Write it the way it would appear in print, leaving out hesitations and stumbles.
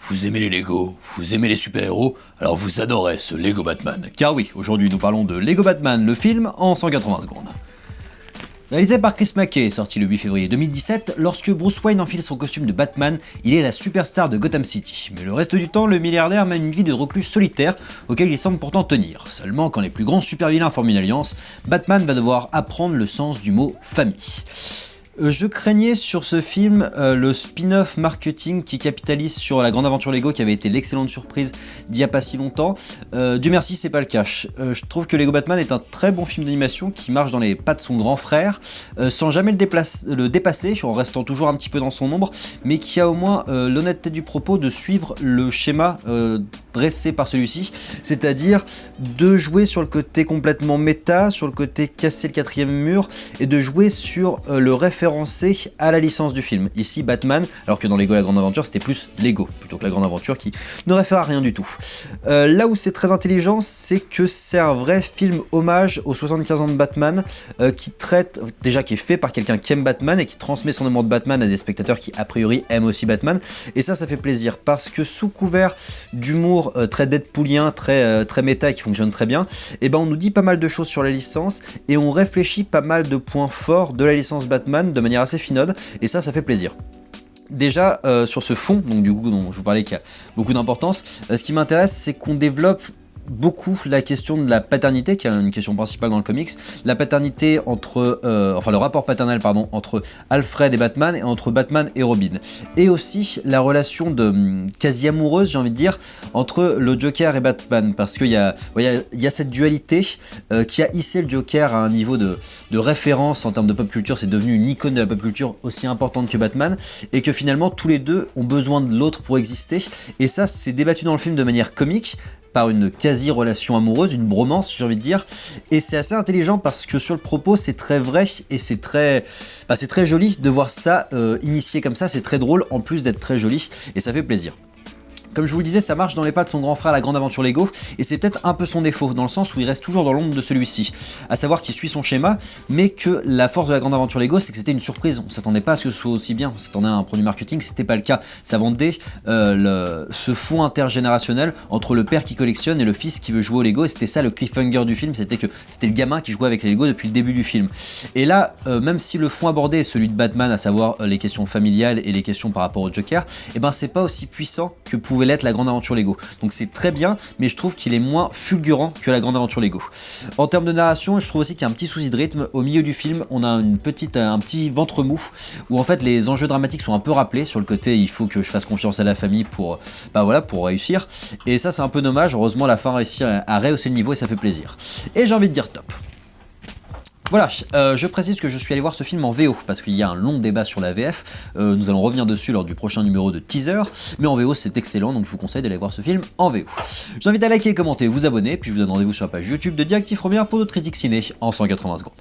Vous aimez les Lego, vous aimez les super-héros, alors vous adorez ce Lego Batman. Car oui, aujourd'hui nous parlons de Lego Batman, le film, en 180 secondes. Réalisé par Chris McKay, sorti le 8 février 2017, lorsque Bruce Wayne enfile son costume de Batman, il est la superstar de Gotham City. Mais le reste du temps, le milliardaire mène une vie de reclus solitaire, auquel il semble pourtant tenir. Seulement, quand les plus grands super-vilains forment une alliance, Batman va devoir apprendre le sens du mot famille. Je craignais sur ce film le spin-off marketing qui capitalise sur la grande aventure Lego qui avait été l'excellente surprise d'il y a pas si longtemps. Dieu merci, c'est pas le cas. Je trouve que Lego Batman est un très bon film d'animation qui marche dans les pas de son grand frère, sans jamais le dépasser, en restant toujours un petit peu dans son ombre, mais qui a au moins l'honnêteté du propos de suivre le schéma dressé par celui-ci, c'est-à-dire de jouer sur le côté complètement méta, sur le côté casser le quatrième mur, et de jouer sur le référencé à la licence du film. Ici Batman, alors que dans Lego la grande aventure c'était plus Lego, plutôt que la grande aventure qui ne réfère à rien du tout. Là où c'est très intelligent, c'est que c'est un vrai film hommage aux 75 ans de Batman, qui est fait par quelqu'un qui aime Batman et qui transmet son amour de Batman à des spectateurs qui a priori aiment aussi Batman, et ça fait plaisir, parce que sous couvert d'humour très deadpoolien, très méta et qui fonctionne très bien, et ben on nous dit pas mal de choses sur la licence et on réfléchit pas mal de points forts de la licence Batman de manière assez finaude, et ça fait plaisir. Déjà sur ce fond, donc du coup dont je vous parlais qui a beaucoup d'importance, ce qui m'intéresse c'est qu'on développe beaucoup la question de la paternité, qui est une question principale dans le comics, la paternité entre, le rapport paternel pardon, entre Alfred et Batman, et entre Batman et Robin, et aussi la relation de quasi amoureuse, j'ai envie de dire, entre le Joker et Batman, parce qu'il y a cette dualité qui a hissé le Joker à un niveau de référence en termes de pop culture, c'est devenu une icône de la pop culture aussi importante que Batman, et que finalement tous les deux ont besoin de l'autre pour exister, et ça c'est débattu dans le film de manière comique, par une quasi-relation amoureuse, une bromance j'ai envie de dire, et c'est assez intelligent parce que sur le propos c'est très vrai et c'est très joli de voir ça initié comme ça, c'est très drôle en plus d'être très joli et ça fait plaisir. Comme je vous le disais, ça marche dans les pas de son grand frère la grande aventure Lego, et c'est peut-être un peu son défaut, dans le sens où il reste toujours dans l'ombre de celui-ci, à savoir qu'il suit son schéma, mais que la force de la grande aventure Lego, c'est que c'était une surprise, on s'attendait pas à ce que ce soit aussi bien, on s'attendait à un produit marketing, c'était pas le cas, ça vendait ce fond intergénérationnel entre le père qui collectionne et le fils qui veut jouer au Lego, et c'était ça le cliffhanger du film, c'était que c'était le gamin qui jouait avec les Lego depuis le début du film. Et là, même si le fond abordé est celui de Batman, à savoir les questions familiales et les questions par rapport au Joker, et ben c'est pas aussi puissant que pouvait l'être la grande aventure Lego. Donc c'est très bien, mais je trouve qu'il est moins fulgurant que la grande aventure Lego. En termes de narration, je trouve aussi qu'il y a un petit souci de rythme. Au milieu du film, on a un petit ventre mou, où en fait les enjeux dramatiques sont un peu rappelés. Sur le côté, il faut que je fasse confiance à la famille pour réussir. Et ça c'est un peu dommage, heureusement la fin réussit à rehausser le niveau et ça fait plaisir. Et j'ai envie de dire top. Voilà, je précise que je suis allé voir ce film en VO, parce qu'il y a un long débat sur la VF, nous allons revenir dessus lors du prochain numéro de teaser, mais en VO c'est excellent, donc je vous conseille d'aller voir ce film en VO. Je vous invite à liker, commenter, vous abonner, puis je vous donne rendez-vous sur la page YouTube de Directive Première pour d'autres critiques ciné en 180 secondes.